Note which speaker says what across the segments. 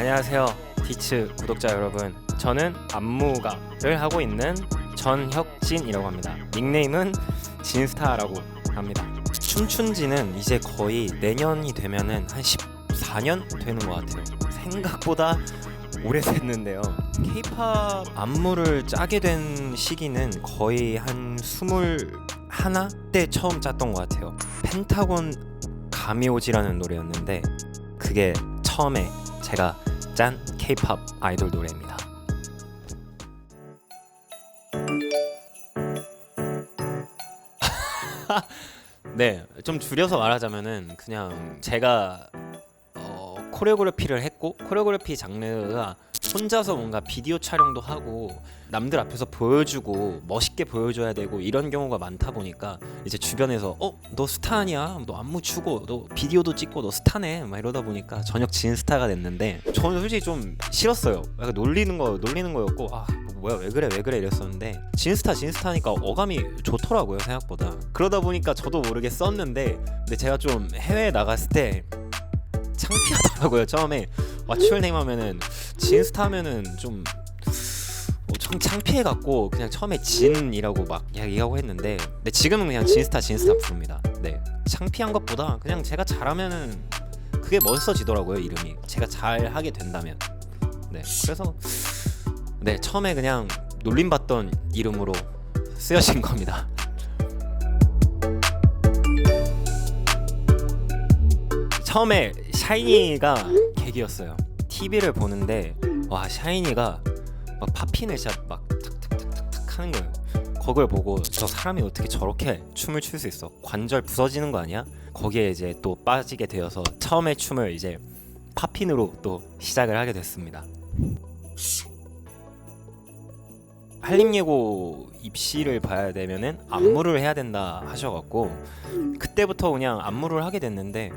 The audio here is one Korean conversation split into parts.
Speaker 1: 안녕하세요 디츠 구독자 여러분, 저는 안무가를 하고 있는 전혁진이라고 합니다. 닉네임은 진스타라고 합니다. 춤춘 지는 이제 거의 내년이 되면은 한 14년 되는 것 같아요. 생각보다 오래됐는데요. K-팝 안무를 짜게 된 시기는 거의 한 21때 처음 짰던 것 같아요. 펜타곤 가미오지라는 노래였는데 그게 처음에 제가 짠 K-팝 아이돌 노래입니다. 네, 좀 줄여서 말하자면은 그냥 제가 코레오그래피를 했고, 코레오그래피 장르가 혼자서 뭔가 비디오 촬영도 하고 남들 앞에서 보여주고 멋있게 보여줘야 되고 이런 경우가 많다 보니까 이제 주변에서 너 스타 아니야? 너 안무 추고 너 비디오도 찍고 너 스타네? 막 이러다 보니까 저녁 진스타가 됐는데 저는 솔직히 좀 싫었어요. 약간 놀리는 거였고 뭐야 왜 그래 이랬었는데 진스타니까 어감이 좋더라고요 생각보다. 그러다 보니까 저도 모르게 썼는데 근데 제가 좀 해외에 나갔을 때 창피하더라고요. 처음에 왓츠얼네임 하면은 진스타 하면은 좀 창피해갖고 그냥 처음에 진이라고 막 이야기하고 했는데 근데 지금은 그냥 진스타 부릅니다. 네, 창피한 것보다 그냥 제가 잘하면은 그게 멋있어지더라고요. 이름이 제가 잘하게 된다면. 네, 그래서 네, 처음에 그냥 놀림받던 이름으로 쓰여진 겁니다. 처음에 샤이니가 계기였어요. TV를 보는데 와, 샤이니가 막 팝핀을 진짜 막 탁탁탁탁 하는 거예요. 그걸 보고 저 사람이 어떻게 저렇게 춤을 출 수 있어? 관절 부서지는 거 아니야? 거기에 이제 또 빠지게 되어서 처음에 춤을 이제 팝핀으로 또 시작을 하게 됐습니다. 한림예고 입시를 봐야 되면은 안무를 해야 된다 하셔갖고 그때부터 그냥 안무를 하게 됐는데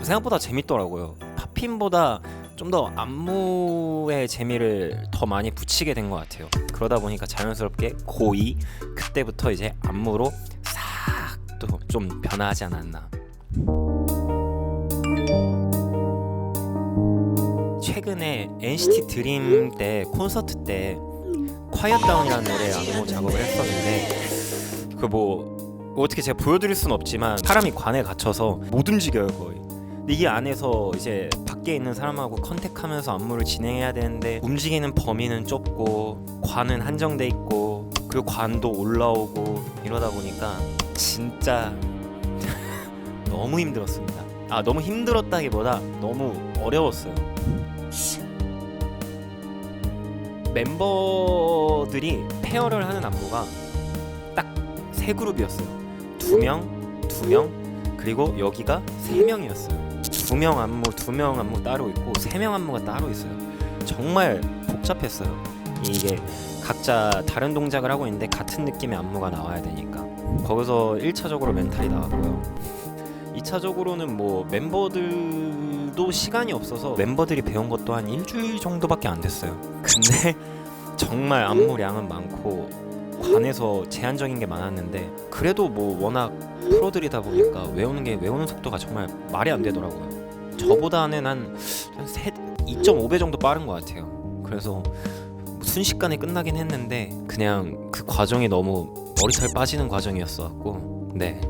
Speaker 1: 생각보다 재밌더라고요. 팝핀보다 좀 더 안무의 재미를 더 많이 붙이게 된 것 같아요. 그러다 보니까 자연스럽게 고2 그때부터 이제 안무로 싹 또 좀 변화하지 않았나. 최근에 NCT 드림 때 콘서트 때 콰이엇 다운이라는 노래 안무 작업을 했었는데 그 뭐 어떻게 제가 보여드릴 수는 없지만 사람이 관에 갇혀서 못 움직여요 거의. 근데 이 안에서 이제 밖에 있는 사람하고 컨택하면서 안무를 진행해야 되는데 움직이는 범위는 좁고 관은 한정돼 있고 그 관도 올라오고 이러다 보니까 진짜 너무 힘들었습니다. 너무 힘들었다기보다 너무 어려웠어요. 멤버들이 페어를 하는 안무가 딱 3그룹이었어요. 2명, 그리고 여기가 3명이었어요. 2명 안무 따로 있고 3명 안무가 따로 있어요. 정말 복잡했어요. 이게 각자 다른 동작을 하고 있는데 같은 느낌의 안무가 나와야 되니까 거기서 1차적으로 멘탈이 나갔고요. 2차적으로는 뭐 멤버들도 시간이 없어서 멤버들이 배운 것도 한 일주일 정도밖에 안 됐어요. 근데 정말 안무량은 많고 관에서 제한적인 게 많았는데 그래도 뭐 워낙 프로들이다 보니까 외우는 속도가 정말 말이 안 되더라고요. 저보다는 한 2.5배 정도 빠른 것 같아요. 그래서 순식간에 끝나긴 했는데 그냥 그 과정이 너무 머리털 빠지는 과정이었어갖고 네.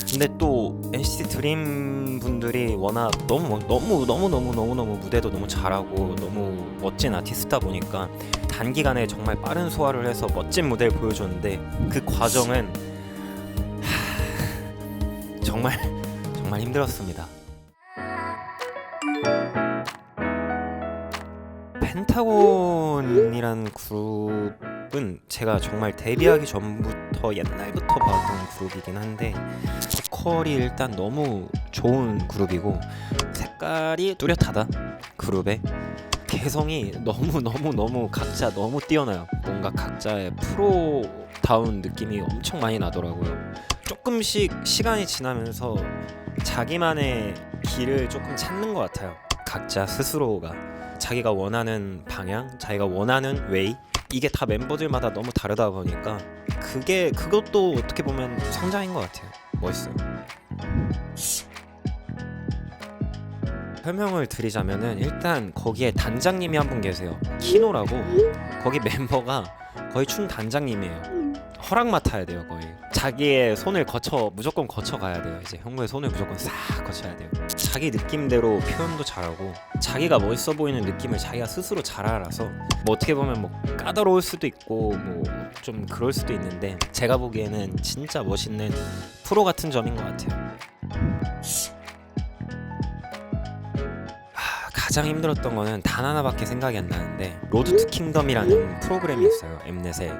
Speaker 1: 근데 또 NCT 드림 분들이 워낙 너무 무대도 너무 잘하고 너무 멋진 아티스트다 보니까 단기간에 정말 빠른 소화를 해서 멋진 무대를 보여줬는데 그 과정은 정말 힘들었습니다. 펜타곤이란 그룹은 제가 정말 데뷔하기 전부터 옛날부터 봤던 그룹이긴 한데 보컬이 일단 너무 좋은 그룹이고 색깔이 뚜렷하다. 그룹의 개성이 너무 각자 너무 뛰어나요. 뭔가 각자의 프로다운 느낌이 엄청 많이 나더라고요. 조금씩 시간이 지나면서 자기만의 길을 조금 찾는 것 같아요. 각자 스스로가 자기가 원하는 방향, 자기가 원하는 웨이, 이게 다 멤버들마다 너무 다르다 보니까 그것도 어떻게 보면 성장인 것 같아요. 멋있어요. 설명을 드리자면은 일단 거기에 단장님이 한 분 계세요. 키노라고. 거기 멤버가 거의 춘 단장님이에요. 허락 맡아야 돼요. 거의 자기의 손을 무조건 거쳐 가야 돼요. 이제 형무의 손을 무조건 싹 거쳐야 돼요. 자기 느낌대로 표현도 잘하고 자기가 멋있어 보이는 느낌을 자기가 스스로 잘 알아서 뭐 어떻게 보면 뭐 까다로울 수도 있고 뭐 좀 그럴 수도 있는데 제가 보기에는 진짜 멋있는 프로 같은 점인 것 같아요. 가장 힘들었던 거는 단 하나밖에 생각이 안 나는데 로드 투 킹덤이라는 프로그램이 있어요. 엠넷에.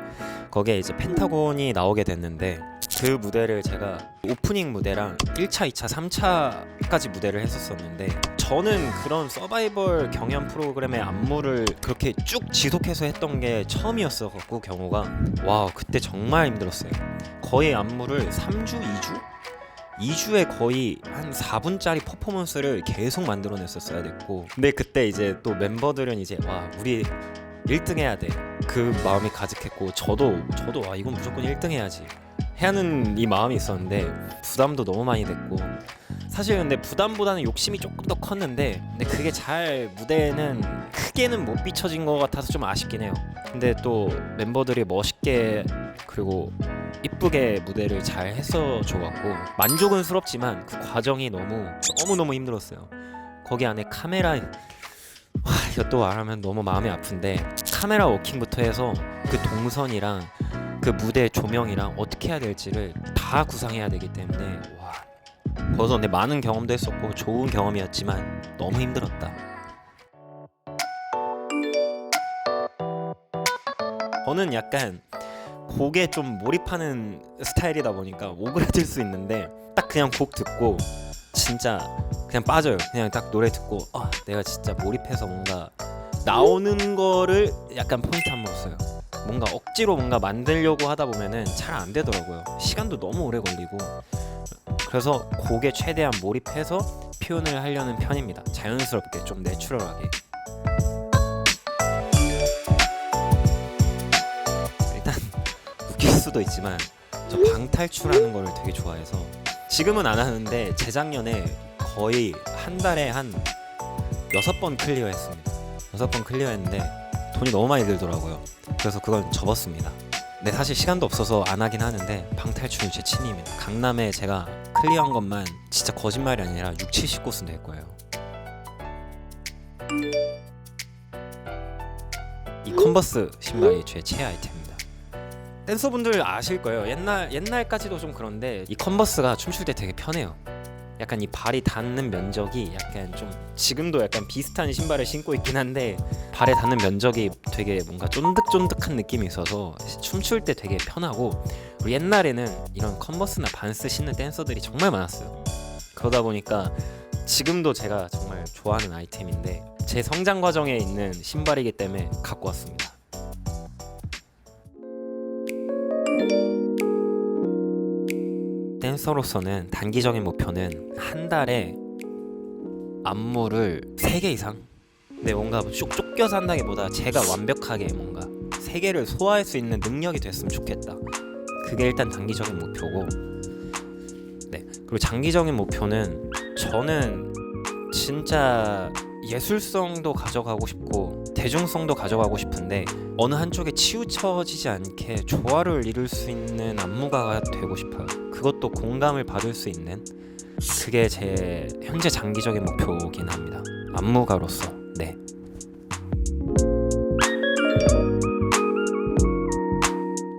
Speaker 1: 거기에 이제 펜타곤이 나오게 됐는데 그 무대를 제가 오프닝 무대랑 1차, 2차, 3차까지 무대를 했었었는데 저는 그런 서바이벌 경연 프로그램의 안무를 그렇게 쭉 지속해서 했던 게 처음이었어갖고 경우가 와 그때 정말 힘들었어요. 거의 안무를 3주, 2주에 거의 한 4분짜리 퍼포먼스를 계속 만들어냈었어야 됐고 근데 그때 이제 또 멤버들은 이제 와 우리 1등 해야 돼 그 마음이 가득했고 저도 와 이건 무조건 1등 해야지 하는 이 마음이 있었는데 부담도 너무 많이 됐고 사실 근데 부담보다는 욕심이 조금 더 컸는데 근데 그게 잘 무대에는 크게는 못 비춰진 것 같아서 좀 아쉽긴 해요. 근데 또 멤버들이 멋있게 그리고 이쁘게 무대를 잘 했어 줘갖고 만족은 스럽지만 그 과정이 너무 힘들었어요. 거기 안에 카메라 이것도 말하면 너무 마음이 아픈데 카메라 워킹부터 해서 그 동선이랑 그 무대 조명이랑 어떻게 해야 될지를 다 구상해야 되기 때문에 와 거기서 근데 많은 경험도 했었고 좋은 경험이었지만 너무 힘들었다. 저는 약간 곡에 좀 몰입하는 스타일이다 보니까 오그라들 수 있는데 딱 그냥 곡 듣고 진짜 그냥 빠져요. 그냥 딱 노래 듣고 내가 진짜 몰입해서 뭔가 나오는 거를 약간 포인트 한번 써요. 뭔가 억지로 뭔가 만들려고 하다 보면은 잘 안 되더라고요. 시간도 너무 오래 걸리고 그래서 곡에 최대한 몰입해서 표현을 하려는 편입니다. 자연스럽게 좀 내추럴하게. 일단 웃길 수도 있지만 저 방탈출하는 거를 되게 좋아해서 지금은 안 하는데 재작년에 거의 한 달에 한 6번 클리어했습니다. 6번 클리어했는데 돈이 너무 많이 들더라고요. 그래서 그건 접었습니다. 근데 사실 시간도 없어서 안 하긴 하는데 방탈출이 제 취미입니다. 강남에 제가 클리어한 것만 진짜 거짓말이 아니라 6, 70곳은 될 거예요. 이 컨버스 신발이 제 최애 아이템입니다. 댄서분들 아실 거예요. 옛날까지도 좀 그런데 이 컨버스가 춤출 때 되게 편해요. 약간 이 발이 닿는 면적이 약간 좀 지금도 약간 비슷한 신발을 신고 있긴 한데 발에 닿는 면적이 되게 뭔가 쫀득쫀득한 느낌이 있어서 춤출 때 되게 편하고 그리고 옛날에는 이런 컨버스나 반스 신는 댄서들이 정말 많았어요. 그러다 보니까 지금도 제가 정말 좋아하는 아이템인데 제 성장 과정에 있는 신발이기 때문에 갖고 왔습니다. 댄서로서는 단기적인 목표는 한 달에 안무를 3개 이상? 근데 뭔가 쫓겨서 한다기보다 제가 완벽하게 뭔가 3개를 소화할 수 있는 능력이 됐으면 좋겠다. 그게 일단 단기적인 목표고 네 그리고 장기적인 목표는 저는 진짜 예술성도 가져가고 싶고 대중성도 가져가고 싶은데 어느 한쪽에 치우쳐지지 않게 조화를 이룰 수 있는 안무가가 되고 싶어요. 그것도 공감을 받을 수 있는 그게 제 현재 장기적인 목표긴 합니다. 안무가로서 네.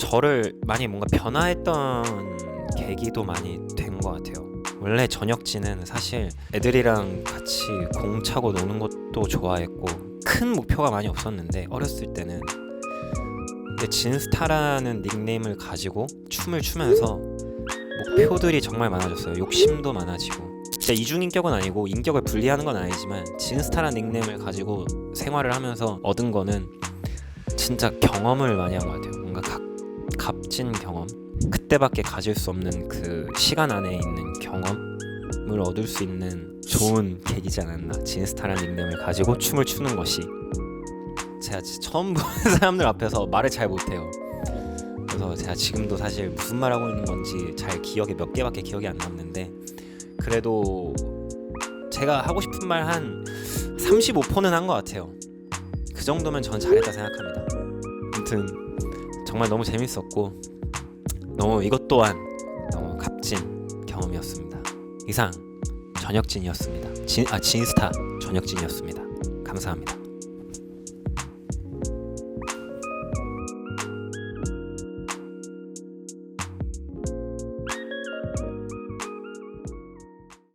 Speaker 1: 저를 많이 뭔가 변화했던 계기도 많이 된 것 같아요. 원래 전역지는 사실 애들이랑 같이 공 차고 노는 것도 좋아했고 큰 목표가 많이 없었는데 어렸을 때는 근데 진스타라는 닉네임을 가지고 춤을 추면서 목표들이 정말 많아졌어요. 욕심도 많아지고 진짜 이중인격은 아니고 인격을 분리하는 건 아니지만 진스타라는 닉네임을 가지고 생활을 하면서 얻은 거는 진짜 경험을 많이 한 것 같아요. 뭔가 값진 경험 그때밖에 가질 수 없는 그 시간 안에 있는 경험을 얻을 수 있는 좋은 계기지 않았나. 진스타라는 닉네임을 가지고 춤을 추는 것이 제가 처음 보는 사람들 앞에서 말을 잘 못해요. 그래서 제가 지금도 사실 무슨 말하고 있는 건지 잘 몇 개밖에 기억이 안 남는데 그래도 제가 하고 싶은 말 한 35%는 한 것 같아요. 그 정도면 전 잘했다 생각합니다. 아무튼 정말 너무 재밌었고 너무 이것 또한 너무 값진 경험이었습니다. 이상 전혁진이었습니다. 진스타 전혁진이었습니다. 감사합니다.